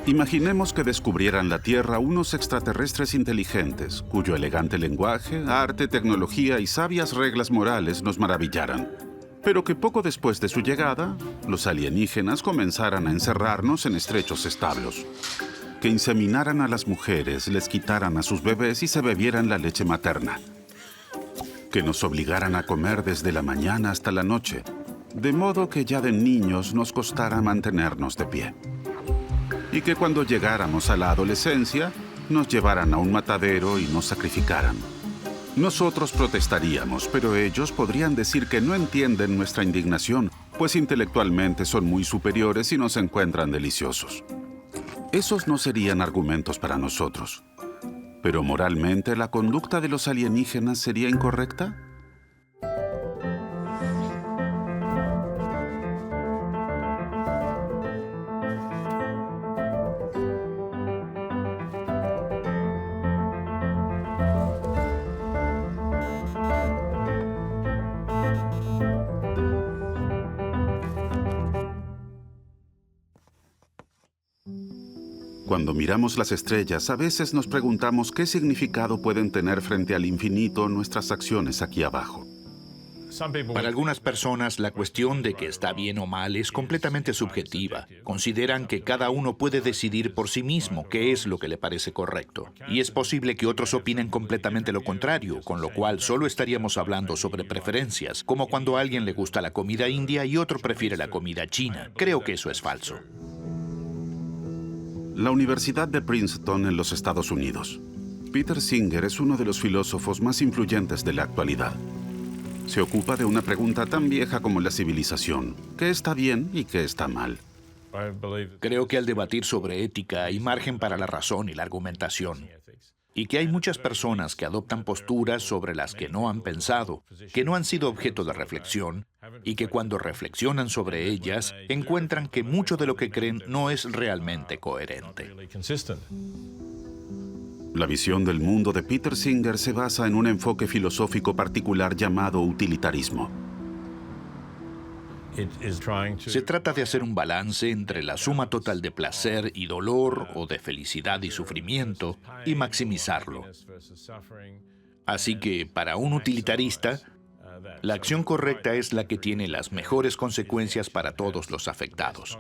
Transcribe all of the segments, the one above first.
Imaginemos que descubrieran la Tierra unos extraterrestres inteligentes, cuyo elegante lenguaje, arte, tecnología y sabias reglas morales nos maravillaran. Pero que poco después de su llegada, los alienígenas comenzaran a encerrarnos en estrechos establos. Que inseminaran a las mujeres, les quitaran a sus bebés y se bebieran la leche materna. Que nos obligaran a comer desde la mañana hasta la noche, de modo que ya de niños nos costara mantenernos de pie. Y que cuando llegáramos a la adolescencia, nos llevaran a un matadero y nos sacrificaran. Nosotros protestaríamos, pero ellos podrían decir que no entienden nuestra indignación, pues intelectualmente son muy superiores y nos encuentran deliciosos. Esos no serían argumentos para nosotros. Pero moralmente, ¿la conducta de los alienígenas sería incorrecta? Cuando miramos las estrellas, a veces nos preguntamos qué significado pueden tener frente al infinito nuestras acciones aquí abajo. Para algunas personas, la cuestión de que está bien o mal es completamente subjetiva. Consideran que cada uno puede decidir por sí mismo qué es lo que le parece correcto. Y es posible que otros opinen completamente lo contrario, con lo cual solo estaríamos hablando sobre preferencias, como cuando a alguien le gusta la comida india y otro prefiere la comida china. Creo que eso es falso. La Universidad de Princeton en los Estados Unidos. Peter Singer es uno de los filósofos más influyentes de la actualidad. Se ocupa de una pregunta tan vieja como la civilización: ¿qué está bien y qué está mal? Creo que al debatir sobre ética hay margen para la razón y la argumentación. Y que hay muchas personas que adoptan posturas sobre las que no han pensado, que no han sido objeto de reflexión, y que cuando reflexionan sobre ellas, encuentran que mucho de lo que creen no es realmente coherente. La visión del mundo de Peter Singer se basa en un enfoque filosófico particular llamado utilitarismo. Se trata de hacer un balance entre la suma total de placer y dolor, o de felicidad y sufrimiento, y maximizarlo. Así que, para un utilitarista, la acción correcta es la que tiene las mejores consecuencias para todos los afectados.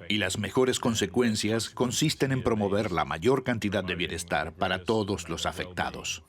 Y las mejores consecuencias consisten en promover la mayor cantidad de bienestar para todos los afectados.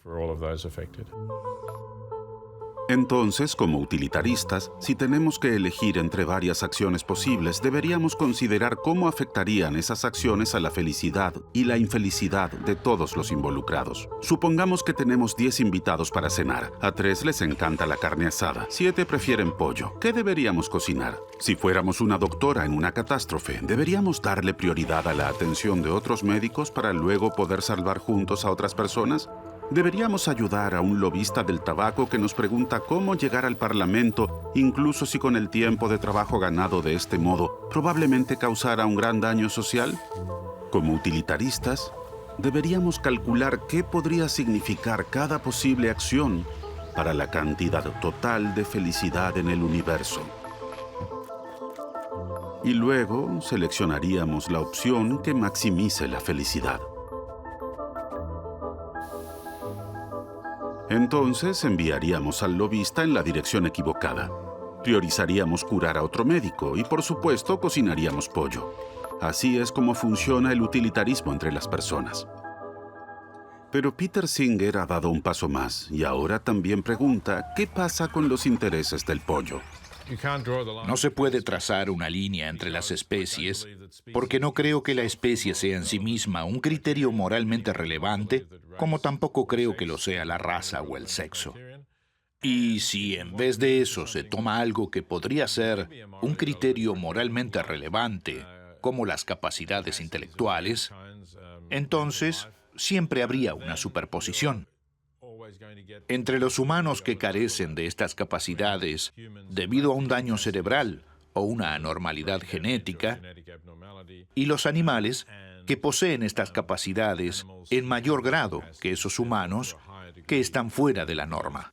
Entonces, como utilitaristas, si tenemos que elegir entre varias acciones posibles, deberíamos considerar cómo afectarían esas acciones a la felicidad y la infelicidad de todos los involucrados. Supongamos que tenemos 10 invitados para cenar. A 3 les encanta la carne asada, 7 prefieren pollo. ¿Qué deberíamos cocinar? Si fuéramos una doctora en una catástrofe, ¿deberíamos darle prioridad a la atención de otros médicos para luego poder salvar juntos a otras personas? ¿Deberíamos ayudar a un lobista del tabaco que nos pregunta cómo llegar al Parlamento, incluso si con el tiempo de trabajo ganado de este modo probablemente causara un gran daño social? Como utilitaristas, deberíamos calcular qué podría significar cada posible acción para la cantidad total de felicidad en el universo. Y luego seleccionaríamos la opción que maximice la felicidad. Entonces enviaríamos al lobista en la dirección equivocada. Priorizaríamos curar a otro médico y, por supuesto, cocinaríamos pollo. Así es como funciona el utilitarismo entre las personas. Pero Peter Singer ha dado un paso más y ahora también pregunta ¿qué pasa con los intereses del pollo? No se puede trazar una línea entre las especies, porque no creo que la especie sea en sí misma un criterio moralmente relevante, como tampoco creo que lo sea la raza o el sexo. Y si en vez de eso se toma algo que podría ser un criterio moralmente relevante, como las capacidades intelectuales, entonces siempre habría una superposición. Entre los humanos que carecen de estas capacidades debido a un daño cerebral o una anormalidad genética, y los animales que poseen estas capacidades en mayor grado que esos humanos que están fuera de la norma.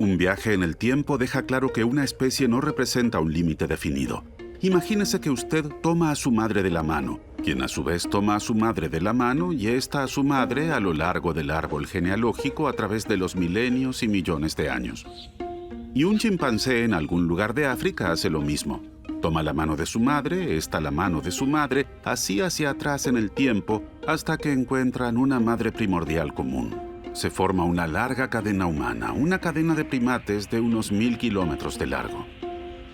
Un viaje en el tiempo deja claro que una especie no representa un límite definido. Imagínese que usted toma a su madre de la mano, quien a su vez toma a su madre de la mano y esta a su madre a lo largo del árbol genealógico a través de los milenios y millones de años. Y un chimpancé en algún lugar de África hace lo mismo. Toma la mano de su madre, esta la mano de su madre, así hacia atrás en el tiempo, hasta que encuentran una madre primordial común. Se forma una larga cadena humana, una cadena de primates de unos 1000 kilómetros de largo.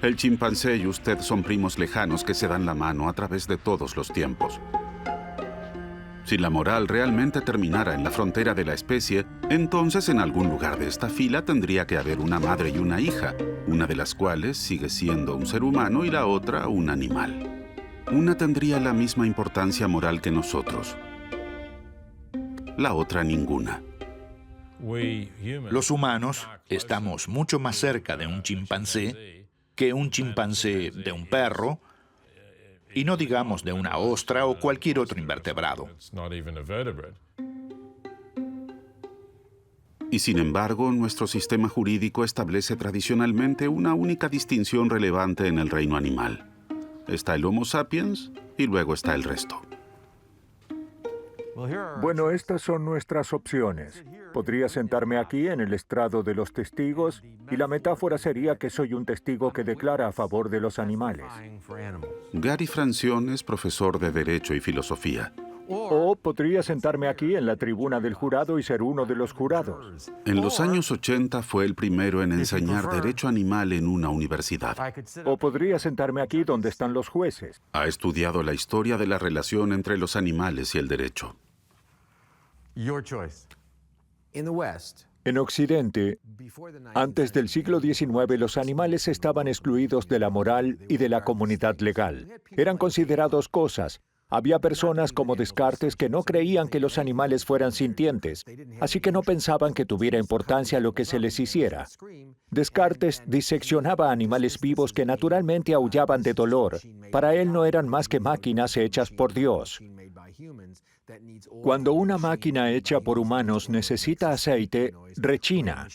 El chimpancé y usted son primos lejanos que se dan la mano a través de todos los tiempos. Si la moral realmente terminara en la frontera de la especie, entonces en algún lugar de esta fila tendría que haber una madre y una hija, una de las cuales sigue siendo un ser humano y la otra un animal. Una tendría la misma importancia moral que nosotros, la otra ninguna. Los humanos estamos mucho más cerca de un chimpancé que un chimpancé de un perro, y no digamos de una ostra o cualquier otro invertebrado. Y sin embargo, nuestro sistema jurídico establece tradicionalmente una única distinción relevante en el reino animal. Está el Homo sapiens y luego está el resto. Bueno, estas son nuestras opciones. Podría sentarme aquí en el estrado de los testigos y la metáfora sería que soy un testigo que declara a favor de los animales. Gary Francione es profesor de Derecho y Filosofía. O podría sentarme aquí en la tribuna del jurado y ser uno de los jurados. En los años 80 fue el primero en enseñar Derecho Animal en una universidad. O podría sentarme aquí donde están los jueces. Ha estudiado la historia de la relación entre los animales y el derecho. En Occidente, antes del siglo XIX, los animales estaban excluidos de la moral y de la comunidad legal. Eran considerados cosas. Había personas como Descartes que no creían que los animales fueran sintientes, así que no pensaban que tuviera importancia lo que se les hiciera. Descartes diseccionaba animales vivos que naturalmente aullaban de dolor. Para él no eran más que máquinas hechas por Dios. Cuando una máquina hecha por humanos necesita aceite, rechina.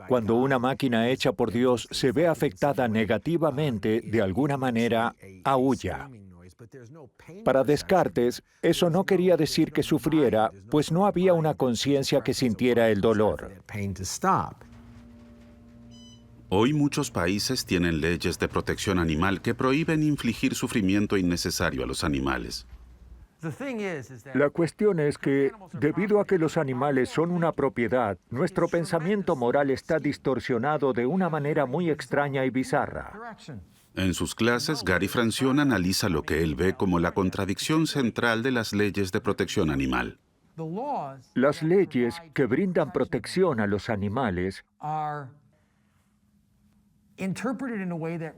Cuando una máquina hecha por Dios se ve afectada negativamente de alguna manera, aúlla. Para Descartes, eso no quería decir que sufriera, pues no había una conciencia que sintiera el dolor. Hoy muchos países tienen leyes de protección animal que prohíben infligir sufrimiento innecesario a los animales. La cuestión es que, debido a que los animales son una propiedad, nuestro pensamiento moral está distorsionado de una manera muy extraña y bizarra. En sus clases, Gary Francione analiza lo que él ve como la contradicción central de las leyes de protección animal. Las leyes que brindan protección a los animales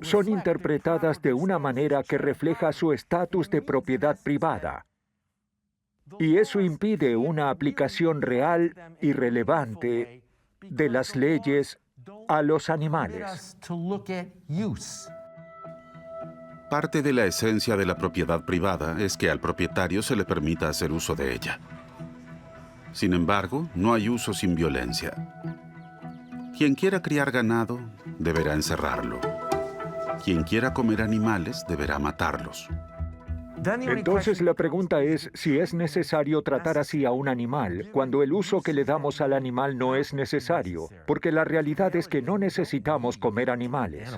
son interpretadas de una manera que refleja su estatus de propiedad privada. Y eso impide una aplicación real y relevante de las leyes a los animales. Parte de la esencia de la propiedad privada es que al propietario se le permita hacer uso de ella. Sin embargo, no hay uso sin violencia. Quien quiera criar ganado, deberá encerrarlo. Quien quiera comer animales, deberá matarlos. Entonces la pregunta es si es necesario tratar así a un animal, cuando el uso que le damos al animal no es necesario, porque la realidad es que no necesitamos comer animales.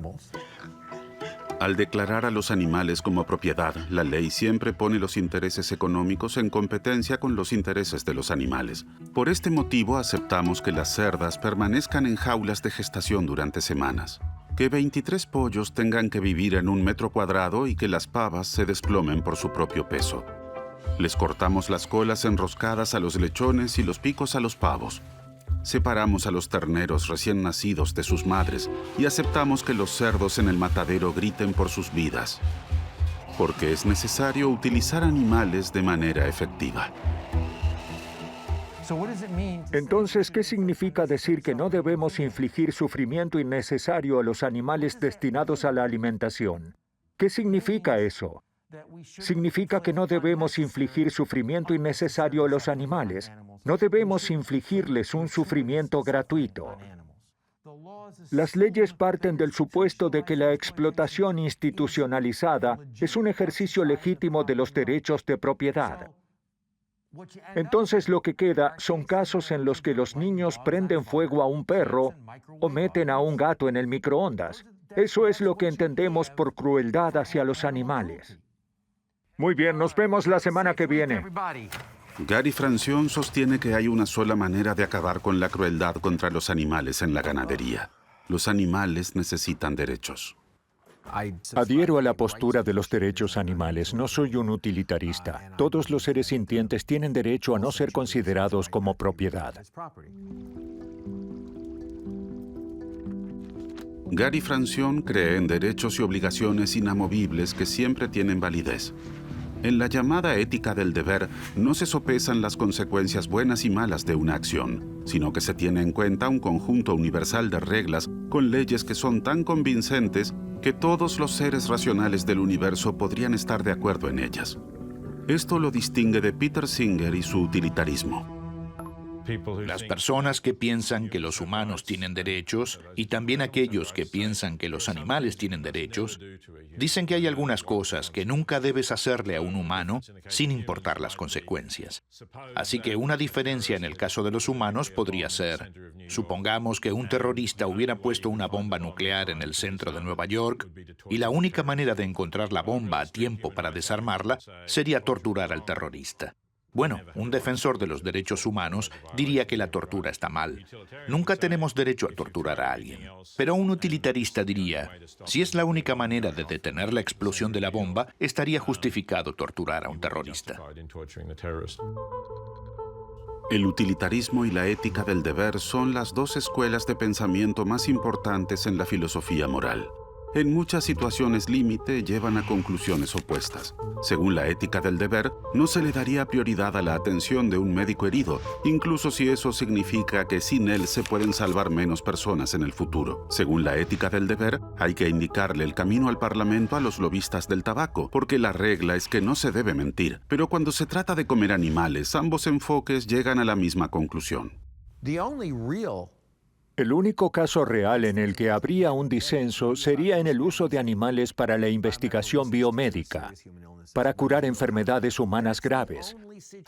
Al declarar a los animales como propiedad, la ley siempre pone los intereses económicos en competencia con los intereses de los animales. Por este motivo aceptamos que las cerdas permanezcan en jaulas de gestación durante semanas, que 23 pollos tengan que vivir en 1 metro cuadrado y que las pavas se desplomen por su propio peso. Les cortamos las colas enroscadas a los lechones y los picos a los pavos. Separamos a los terneros recién nacidos de sus madres y aceptamos que los cerdos en el matadero griten por sus vidas, porque es necesario utilizar animales de manera efectiva. Entonces, ¿qué significa decir que no debemos infligir sufrimiento innecesario a los animales destinados a la alimentación? ¿Qué significa eso? Significa que no debemos infligir sufrimiento innecesario a los animales. No debemos infligirles un sufrimiento gratuito. Las leyes parten del supuesto de que la explotación institucionalizada es un ejercicio legítimo de los derechos de propiedad. Entonces lo que queda son casos en los que los niños prenden fuego a un perro o meten a un gato en el microondas. Eso es lo que entendemos por crueldad hacia los animales. Muy bien, nos vemos la semana que viene. Gary Francione sostiene que hay una sola manera de acabar con la crueldad contra los animales en la ganadería. Los animales necesitan derechos. Adhiero a la postura de los derechos animales. No soy un utilitarista. Todos los seres sintientes tienen derecho a no ser considerados como propiedad. Gary Francione cree en derechos y obligaciones inamovibles que siempre tienen validez. En la llamada ética del deber no se sopesan las consecuencias buenas y malas de una acción, sino que se tiene en cuenta un conjunto universal de reglas con leyes que son tan convincentes que todos los seres racionales del universo podrían estar de acuerdo en ellas. Esto lo distingue de Peter Singer y su utilitarismo. Las personas que piensan que los humanos tienen derechos y también aquellos que piensan que los animales tienen derechos, dicen que hay algunas cosas que nunca debes hacerle a un humano sin importar las consecuencias. Así que una diferencia en el caso de los humanos podría ser, supongamos que un terrorista hubiera puesto una bomba nuclear en el centro de Nueva York y la única manera de encontrar la bomba a tiempo para desarmarla sería torturar al terrorista. Bueno, un defensor de los derechos humanos diría que la tortura está mal. Nunca tenemos derecho a torturar a alguien. Pero un utilitarista diría, si es la única manera de detener la explosión de la bomba, estaría justificado torturar a un terrorista. El utilitarismo y la ética del deber son las dos escuelas de pensamiento más importantes en la filosofía moral. En muchas situaciones límite llevan a conclusiones opuestas. Según la ética del deber, no se le daría prioridad a la atención de un médico herido, incluso si eso significa que sin él se pueden salvar menos personas en el futuro. Según la ética del deber, hay que indicarle el camino al Parlamento a los lobistas del tabaco, porque la regla es que no se debe mentir. Pero cuando se trata de comer animales, ambos enfoques llegan a la misma conclusión. El único caso real en el que habría un disenso sería en el uso de animales para la investigación biomédica, para curar enfermedades humanas graves.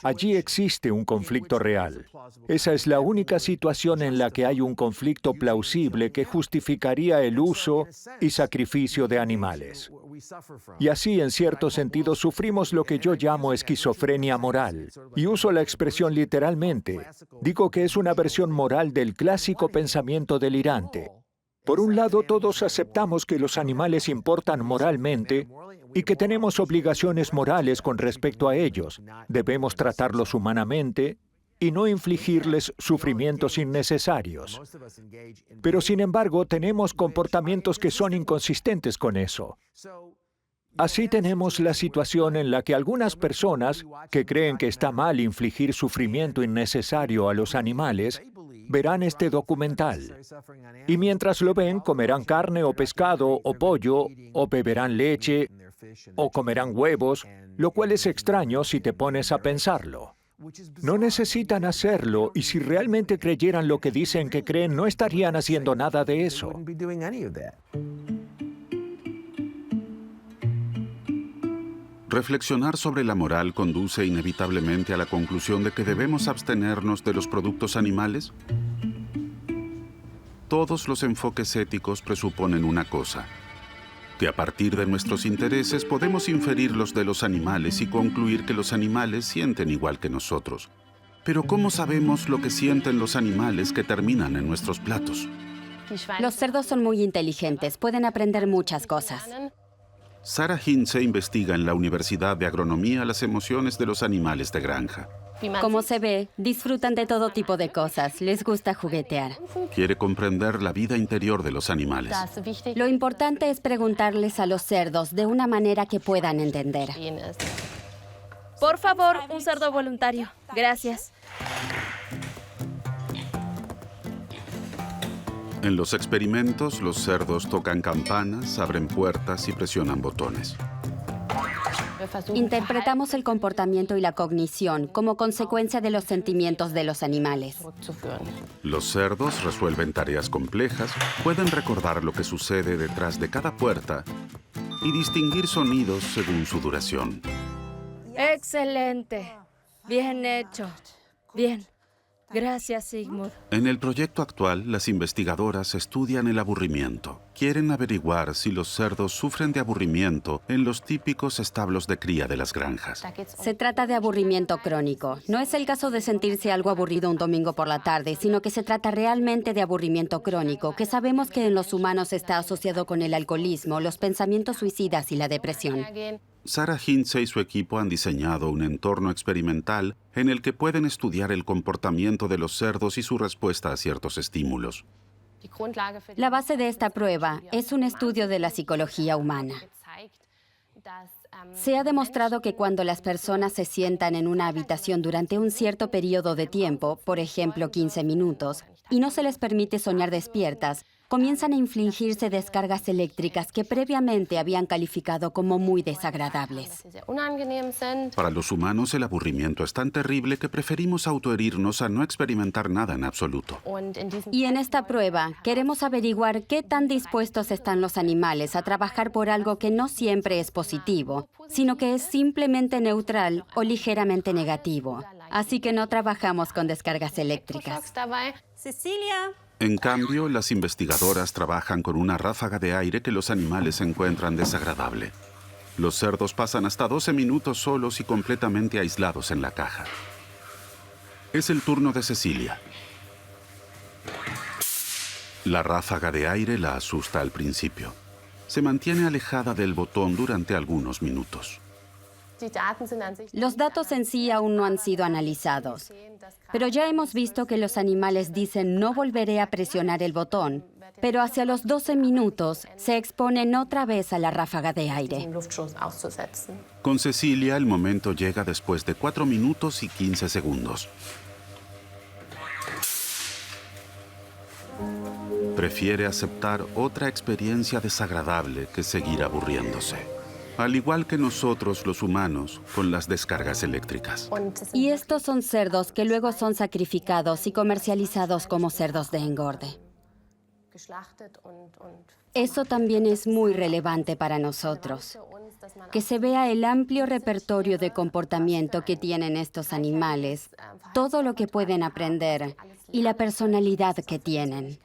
Allí existe un conflicto real. Esa es la única situación en la que hay un conflicto plausible que justificaría el uso y sacrificio de animales. Y así, en cierto sentido, sufrimos lo que yo llamo esquizofrenia moral. Y uso la expresión literalmente. Digo que es una versión moral del clásico pensamiento delirante. Por un lado, todos aceptamos que los animales importan moralmente y que tenemos obligaciones morales con respecto a ellos. Debemos tratarlos humanamente y no infligirles sufrimientos innecesarios. Pero, sin embargo, tenemos comportamientos que son inconsistentes con eso. Así tenemos la situación en la que algunas personas, que creen que está mal infligir sufrimiento innecesario a los animales, verán este documental. Y mientras lo ven, comerán carne o pescado o pollo, o beberán leche, o comerán huevos, lo cual es extraño si te pones a pensarlo. No necesitan hacerlo, y si realmente creyeran lo que dicen que creen, no estarían haciendo nada de eso. Reflexionar sobre la moral conduce inevitablemente a la conclusión de que debemos abstenernos de los productos animales. Todos los enfoques éticos presuponen una cosa: que a partir de nuestros intereses podemos inferir los de los animales y concluir que los animales sienten igual que nosotros. Pero ¿cómo sabemos lo que sienten los animales que terminan en nuestros platos? Los cerdos son muy inteligentes, pueden aprender muchas cosas. Sarah Hintze investiga en la Universidad de Agronomía las emociones de los animales de granja. Como se ve, disfrutan de todo tipo de cosas, les gusta juguetear. Quiere comprender la vida interior de los animales. Lo importante es preguntarles a los cerdos de una manera que puedan entender. Por favor, un cerdo voluntario. Gracias. En los experimentos, los cerdos tocan campanas, abren puertas y presionan botones. Interpretamos el comportamiento y la cognición como consecuencia de los sentimientos de los animales. Los cerdos resuelven tareas complejas, pueden recordar lo que sucede detrás de cada puerta y distinguir sonidos según su duración. Excelente. Bien hecho. Bien. Gracias, Sigmund. En el proyecto actual, las investigadoras estudian el aburrimiento. Quieren averiguar si los cerdos sufren de aburrimiento en los típicos establos de cría de las granjas. Se trata de aburrimiento crónico. No es el caso de sentirse algo aburrido un domingo por la tarde, sino que se trata realmente de aburrimiento crónico, que sabemos que en los humanos está asociado con el alcoholismo, los pensamientos suicidas y la depresión. Sarah Hintze y su equipo han diseñado un entorno experimental en el que pueden estudiar el comportamiento de los cerdos y su respuesta a ciertos estímulos. La base de esta prueba es un estudio de la psicología humana. Se ha demostrado que cuando las personas se sientan en una habitación durante un cierto periodo de tiempo, por ejemplo 15 minutos, y no se les permite soñar despiertas, comienzan a infligirse descargas eléctricas que previamente habían calificado como muy desagradables. Para los humanos, el aburrimiento es tan terrible que preferimos autoherirnos a no experimentar nada en absoluto. Y en esta prueba queremos averiguar qué tan dispuestos están los animales a trabajar por algo que no siempre es positivo, sino que es simplemente neutral o ligeramente negativo. Así que no trabajamos con descargas eléctricas. Cecilia. En cambio, las investigadoras trabajan con una ráfaga de aire que los animales encuentran desagradable. Los cerdos pasan hasta 12 minutos solos y completamente aislados en la caja. Es el turno de Cecilia. La ráfaga de aire la asusta al principio. Se mantiene alejada del botón durante algunos minutos. Los datos en sí aún no han sido analizados, pero ya hemos visto que los animales dicen no volveré a presionar el botón, pero hacia los 12 minutos se exponen otra vez a la ráfaga de aire. Con Cecilia, el momento llega después de 4 minutos y 15 segundos. Prefiere aceptar otra experiencia desagradable que seguir aburriéndose. Al igual que nosotros los humanos con las descargas eléctricas. Y estos son cerdos que luego son sacrificados y comercializados como cerdos de engorde. Eso también es muy relevante para nosotros, que se vea el amplio repertorio de comportamiento que tienen estos animales, todo lo que pueden aprender y la personalidad que tienen.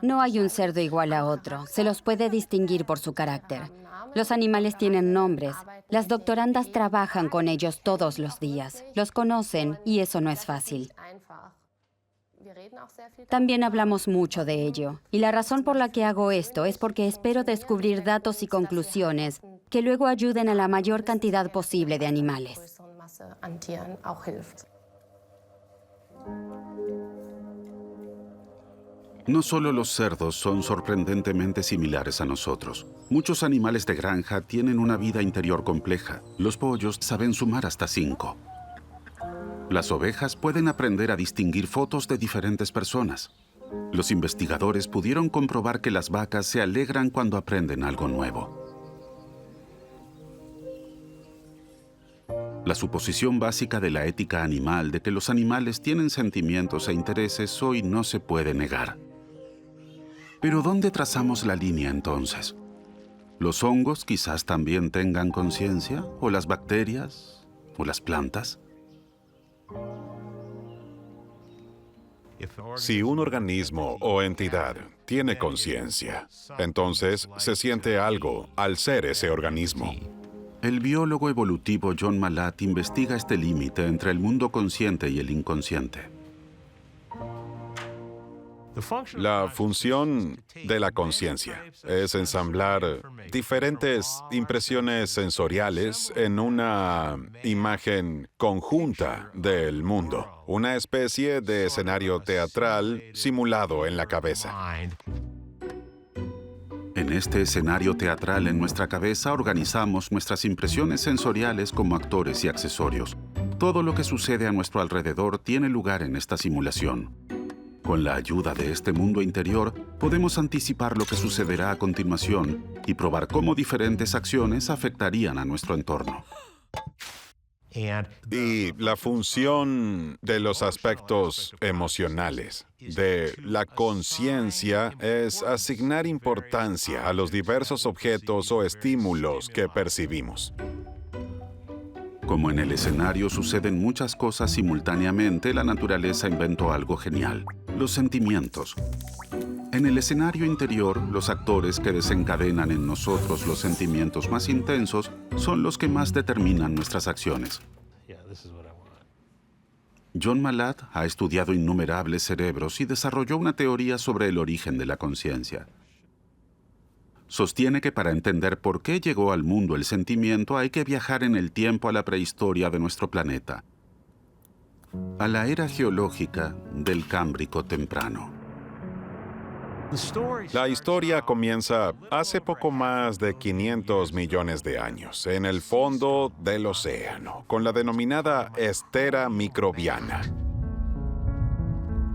No hay un cerdo igual a otro, se los puede distinguir por su carácter. Los animales tienen nombres, las doctorandas trabajan con ellos todos los días, los conocen y eso no es fácil. También hablamos mucho de ello, y la razón por la que hago esto es porque espero descubrir datos y conclusiones que luego ayuden a la mayor cantidad posible de animales. No solo los cerdos son sorprendentemente similares a nosotros. Muchos animales de granja tienen una vida interior compleja. Los pollos saben sumar hasta 5. Las ovejas pueden aprender a distinguir fotos de diferentes personas. Los investigadores pudieron comprobar que las vacas se alegran cuando aprenden algo nuevo. La suposición básica de la ética animal de que los animales tienen sentimientos e intereses hoy no se puede negar. Pero ¿dónde trazamos la línea entonces? ¿Los hongos quizás también tengan conciencia? ¿O las bacterias? ¿O las plantas? Si un organismo o entidad tiene conciencia, entonces se siente algo al ser ese organismo. El biólogo evolutivo John Malat investiga este límite entre el mundo consciente y el inconsciente. La función de la conciencia es ensamblar diferentes impresiones sensoriales en una imagen conjunta del mundo, una especie de escenario teatral simulado en la cabeza. En este escenario teatral en nuestra cabeza organizamos nuestras impresiones sensoriales como actores y accesorios. Todo lo que sucede a nuestro alrededor tiene lugar en esta simulación. Con la ayuda de este mundo interior, podemos anticipar lo que sucederá a continuación y probar cómo diferentes acciones afectarían a nuestro entorno. Y la función de los aspectos emocionales, de la conciencia, es asignar importancia a los diversos objetos o estímulos que percibimos. Como en el escenario suceden muchas cosas simultáneamente, la naturaleza inventó algo genial: los sentimientos. En el escenario interior, los actores que desencadenan en nosotros los sentimientos más intensos son los que más determinan nuestras acciones. John Malat ha estudiado innumerables cerebros y desarrolló una teoría sobre el origen de la conciencia. Sostiene que para entender por qué llegó al mundo el sentimiento hay que viajar en el tiempo a la prehistoria de nuestro planeta, a la era geológica del Cámbrico temprano. La historia comienza hace poco más de 500 millones de años, en el fondo del océano, con la denominada estera microbiana.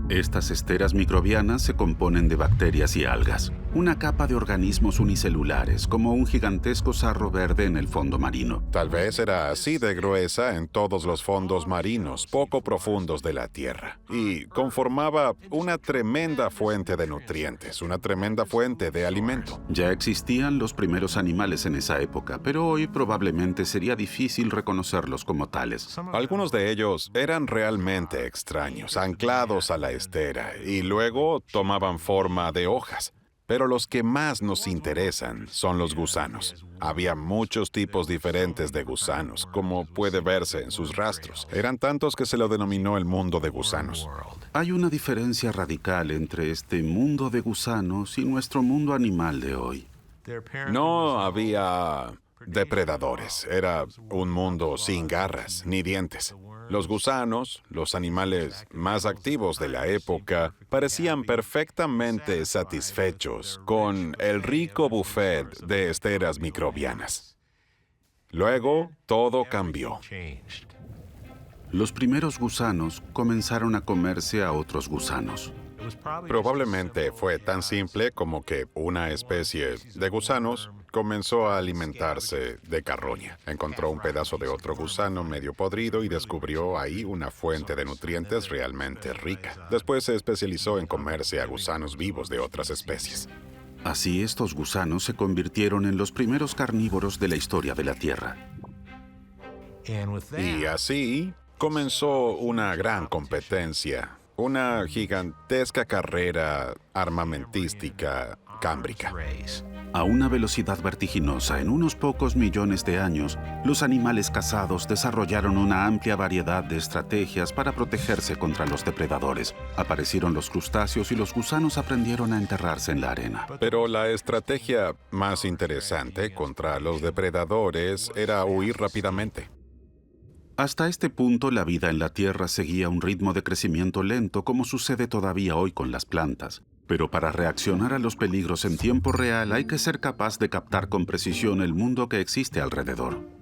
Estas esteras microbianas se componen de bacterias y algas, una capa de organismos unicelulares, como un gigantesco sarro verde en el fondo marino. Tal vez era así de gruesa en todos los fondos marinos poco profundos de la Tierra, y conformaba una tremenda fuente de nutrientes, una tremenda fuente de alimento. Ya existían los primeros animales en esa época, pero hoy probablemente sería difícil reconocerlos como tales. Algunos de ellos eran realmente extraños, anclados a la estera, y luego tomaban forma de hojas. Pero los que más nos interesan son los gusanos. Había muchos tipos diferentes de gusanos, como puede verse en sus rastros. Eran tantos que se lo denominó el mundo de gusanos. Hay una diferencia radical entre este mundo de gusanos y nuestro mundo animal de hoy. No había depredadores. Era un mundo sin garras ni dientes. Los gusanos, los animales más activos de la época, parecían perfectamente satisfechos con el rico buffet de esteras microbianas. Luego, todo cambió. Los primeros gusanos comenzaron a comerse a otros gusanos. Probablemente fue tan simple como que una especie de gusanos comenzó a alimentarse de carroña. Encontró un pedazo de otro gusano medio podrido y descubrió ahí una fuente de nutrientes realmente rica. Después se especializó en comerse a gusanos vivos de otras especies. Así, estos gusanos se convirtieron en los primeros carnívoros de la historia de la Tierra. Y así comenzó una gran competencia. Una gigantesca carrera armamentística cámbrica. A una velocidad vertiginosa, en unos pocos millones de años, los animales cazados desarrollaron una amplia variedad de estrategias para protegerse contra los depredadores. Aparecieron los crustáceos y los gusanos aprendieron a enterrarse en la arena. Pero la estrategia más interesante contra los depredadores era huir rápidamente. Hasta este punto, la vida en la Tierra seguía un ritmo de crecimiento lento, como sucede todavía hoy con las plantas. Pero para reaccionar a los peligros en tiempo real hay que ser capaz de captar con precisión el mundo que existe alrededor.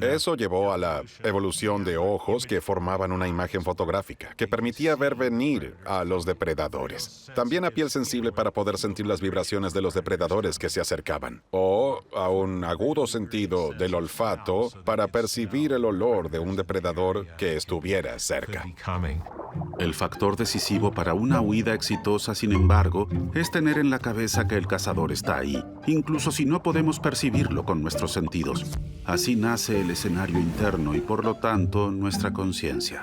Eso llevó a la evolución de ojos que formaban una imagen fotográfica, que permitía ver venir a los depredadores. También a piel sensible para poder sentir las vibraciones de los depredadores que se acercaban. O a un agudo sentido del olfato para percibir el olor de un depredador que estuviera cerca. El factor decisivo para una huida exitosa, sin embargo, es tener en la cabeza que el cazador está ahí, incluso si no podemos percibirlo con nuestros sentidos. Así nace el escenario interno y, por lo tanto, nuestra conciencia.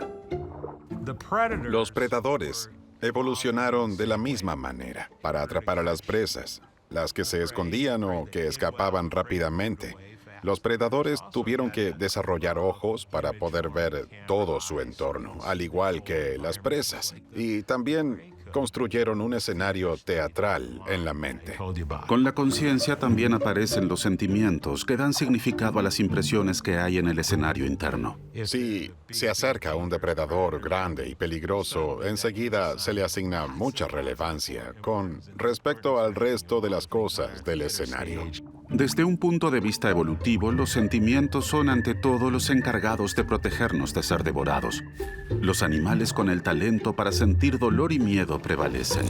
Los predadores evolucionaron de la misma manera para atrapar a las presas, las que se escondían o que escapaban rápidamente. Los predadores tuvieron que desarrollar ojos para poder ver todo su entorno, al igual que las presas. Y también construyeron un escenario teatral en la mente. Con la conciencia también aparecen los sentimientos que dan significado a las impresiones que hay en el escenario interno. Si se acerca un depredador grande y peligroso, enseguida se le asigna mucha relevancia con respecto al resto de las cosas del escenario. Desde un punto de vista evolutivo, los sentimientos son ante todo los encargados de protegernos de ser devorados. Los animales con el talento para sentir dolor y miedo prevalecen.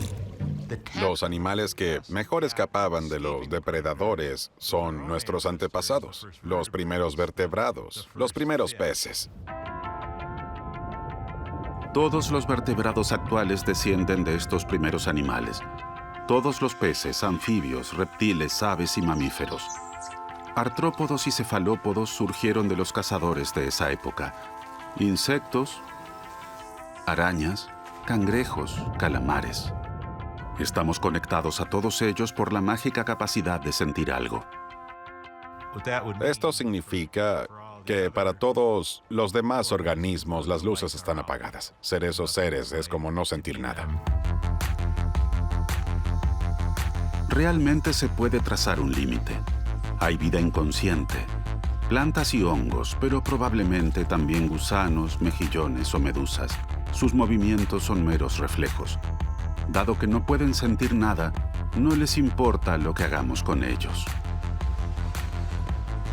Los animales que mejor escapaban de los depredadores son nuestros antepasados, los primeros vertebrados, los primeros peces. Todos los vertebrados actuales descienden de estos primeros animales. Todos los peces, anfibios, reptiles, aves y mamíferos. Artrópodos y cefalópodos surgieron de los cazadores de esa época. Insectos, arañas, cangrejos, calamares. Estamos conectados a todos ellos por la mágica capacidad de sentir algo. Esto significa que para todos los demás organismos las luces están apagadas. Ser esos seres es como no sentir nada. Realmente se puede trazar un límite. Hay vida inconsciente, plantas y hongos, pero probablemente también gusanos, mejillones o medusas. Sus movimientos son meros reflejos. Dado que no pueden sentir nada, no les importa lo que hagamos con ellos.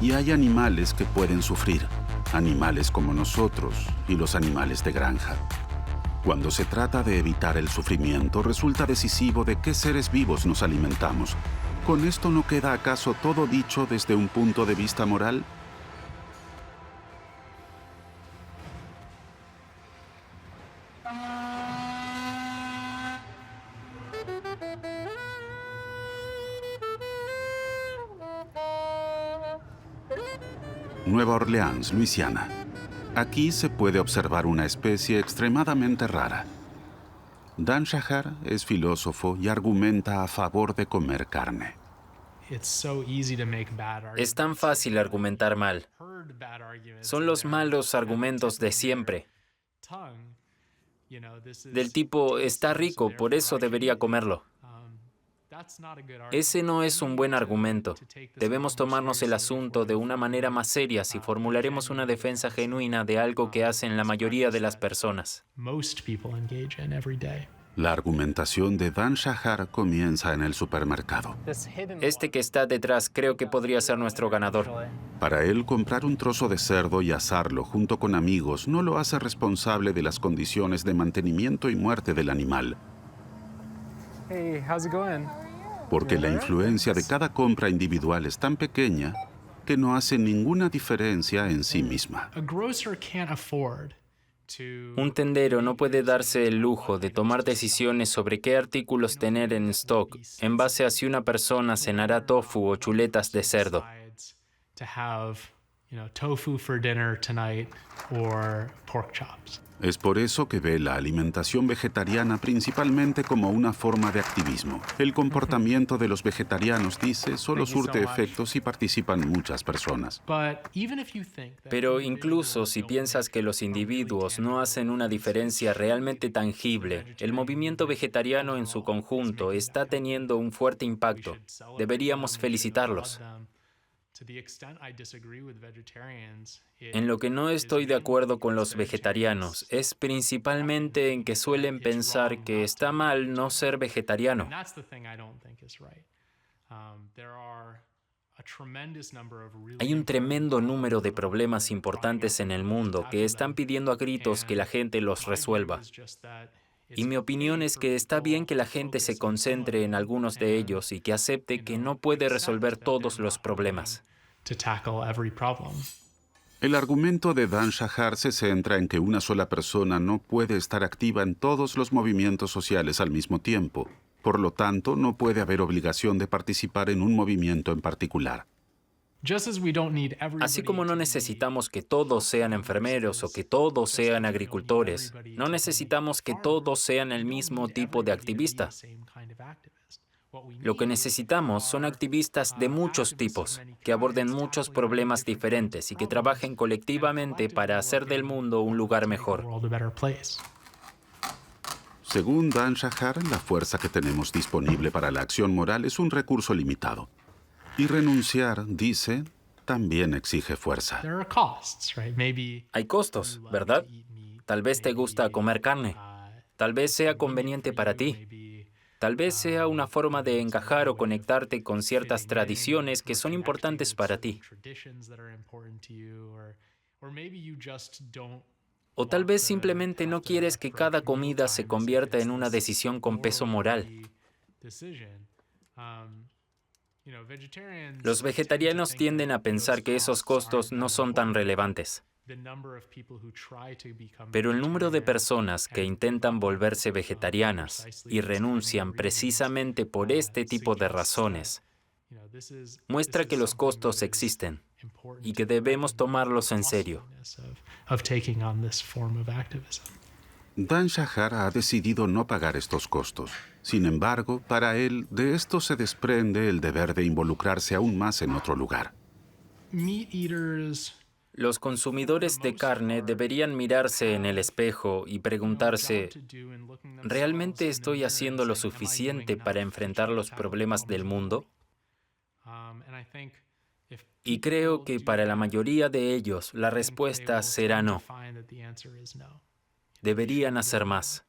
Y hay animales que pueden sufrir, animales como nosotros y los animales de granja. Cuando se trata de evitar el sufrimiento, resulta decisivo de qué seres vivos nos alimentamos. ¿Con esto no queda acaso todo dicho desde un punto de vista moral? Nueva Orleans, Luisiana. Aquí se puede observar una especie extremadamente rara. Dan Shahar es filósofo y argumenta a favor de comer carne. Es tan fácil argumentar mal. Son los malos argumentos de siempre. Del tipo, está rico, por eso debería comerlo. Ese no es un buen argumento. Debemos tomarnos el asunto de una manera más seria si formularemos una defensa genuina de algo que hacen la mayoría de las personas. La argumentación de Dan Shahar comienza en el supermercado. Este que está detrás creo que podría ser nuestro ganador. Para él, comprar un trozo de cerdo y asarlo junto con amigos no lo hace responsable de las condiciones de mantenimiento y muerte del animal. Hey, how's it going? Porque la influencia de cada compra individual es tan pequeña que no hace ninguna diferencia en sí misma. Un tendero no puede darse el lujo de tomar decisiones sobre qué artículos tener en stock en base a si una persona cenará tofu o chuletas de cerdo. Es por eso que ve la alimentación vegetariana principalmente como una forma de activismo. El comportamiento de los vegetarianos, dice, solo surte efectos si participan muchas personas. Pero incluso si piensas que los individuos no hacen una diferencia realmente tangible, el movimiento vegetariano en su conjunto está teniendo un fuerte impacto. Deberíamos felicitarlos. En lo que no estoy de acuerdo con los vegetarianos es principalmente en que suelen pensar que está mal no ser vegetariano. Hay un tremendo número de problemas importantes en el mundo que están pidiendo a gritos que la gente los resuelva. Y mi opinión es que está bien que la gente se concentre en algunos de ellos y que acepte que no puede resolver todos los problemas. El argumento de Dan Shahar se centra en que una sola persona no puede estar activa en todos los movimientos sociales al mismo tiempo. Por lo tanto, no puede haber obligación de participar en un movimiento en particular. Así como no necesitamos que todos sean enfermeros o que todos sean agricultores, no necesitamos que todos sean el mismo tipo de activista. Lo que necesitamos son activistas de muchos tipos, que aborden muchos problemas diferentes y que trabajen colectivamente para hacer del mundo un lugar mejor. Según Dan Shahar, la fuerza que tenemos disponible para la acción moral es un recurso limitado. Y renunciar, dice, también exige fuerza. Hay costos, ¿verdad? Tal vez te gusta comer carne. Tal vez sea conveniente para ti. Tal vez sea una forma de encajar o conectarte con ciertas tradiciones que son importantes para ti. O tal vez simplemente no quieres que cada comida se convierta en una decisión con peso moral. Los vegetarianos tienden a pensar que esos costos no son tan relevantes. Pero el número de personas que intentan volverse vegetarianas y renuncian precisamente por este tipo de razones muestra que los costos existen y que debemos tomarlos en serio. Dan Shahar ha decidido no pagar estos costos. Sin embargo, para él, de esto se desprende el deber de involucrarse aún más en otro lugar. Los consumidores de carne deberían mirarse en el espejo y preguntarse, ¿realmente estoy haciendo lo suficiente para enfrentar los problemas del mundo? Y creo que para la mayoría de ellos la respuesta será no. Deberían hacer más.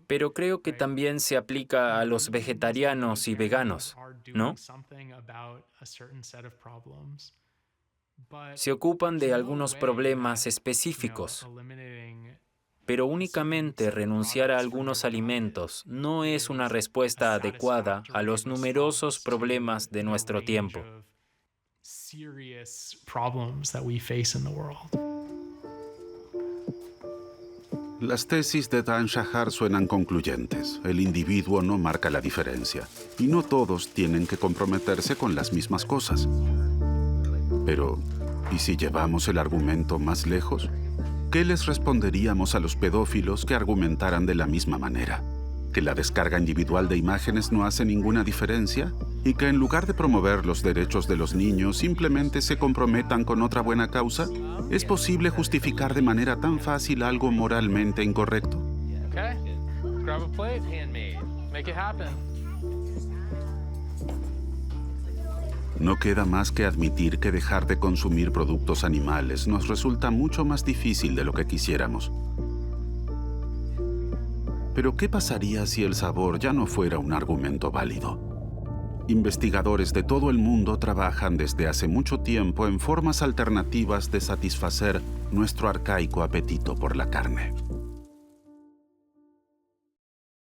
Pero creo que también se aplica a los vegetarianos y veganos, ¿no? Se ocupan de algunos problemas específicos, pero únicamente renunciar a algunos alimentos no es una respuesta adecuada a los numerosos problemas de nuestro tiempo. Las tesis de Dan Shahar suenan concluyentes. El individuo no marca la diferencia, y no todos tienen que comprometerse con las mismas cosas. Pero, ¿y si llevamos el argumento más lejos? ¿Qué les responderíamos a los pedófilos que argumentaran de la misma manera? ¿Que la descarga individual de imágenes no hace ninguna diferencia? ¿Y que en lugar de promover los derechos de los niños simplemente se comprometan con otra buena causa? ¿Es posible justificar de manera tan fácil algo moralmente incorrecto? No queda más que admitir que dejar de consumir productos animales nos resulta mucho más difícil de lo que quisiéramos. Pero ¿qué pasaría si el sabor ya no fuera un argumento válido? Investigadores de todo el mundo trabajan desde hace mucho tiempo en formas alternativas de satisfacer nuestro arcaico apetito por la carne.